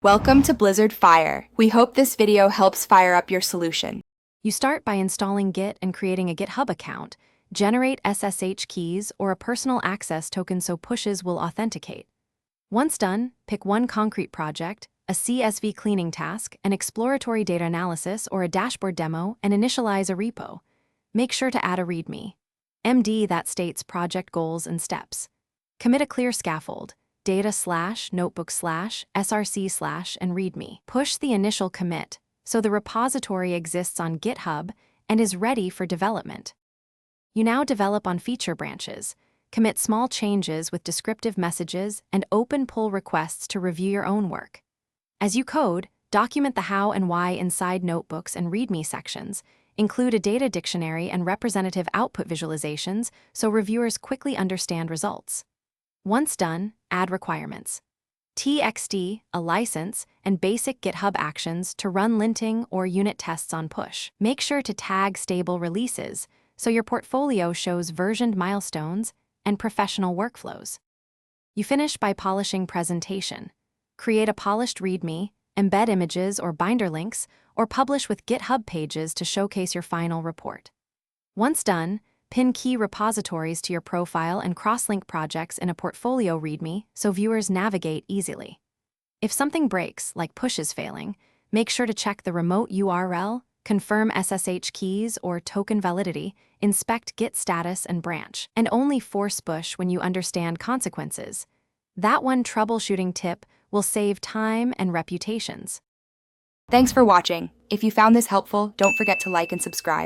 Welcome to Blizzard Fire. We hope this video helps fire up your solution. You start by installing Git and creating a GitHub account. Generate SSH keys or a personal access token so pushes will authenticate. Once done, pick one concrete project, a CSV cleaning task, an exploratory data analysis, or a dashboard demo, and initialize a repo. Make sure to add a README MD that states project goals and steps. Commit a clear scaffold, data/notebook/src/ and README. Push the initial commit so the repository exists on GitHub and is ready for development. You now develop on feature branches, commit small changes with descriptive messages, and open pull requests to review your own work. As you code, document the how and why inside notebooks and README sections. Include a data dictionary and representative output visualizations so reviewers quickly understand results. Once done, add requirements. TXT, a license, and basic GitHub actions to run linting or unit tests on push. Make sure to tag stable releases so your portfolio shows versioned milestones and professional workflows. You finish by polishing presentation. Create a polished README, embed images or binder links, or publish with GitHub pages to showcase your final report. Once done, pin key repositories to your profile and cross-link projects in a portfolio README so viewers navigate easily. If something breaks, like push is failing, make sure to check the remote URL, confirm SSH keys or token validity, inspect Git status and branch, and only force push when you understand consequences. That one troubleshooting tip will save time and reputations. Thanks for watching. If you found this helpful, don't forget to like and subscribe.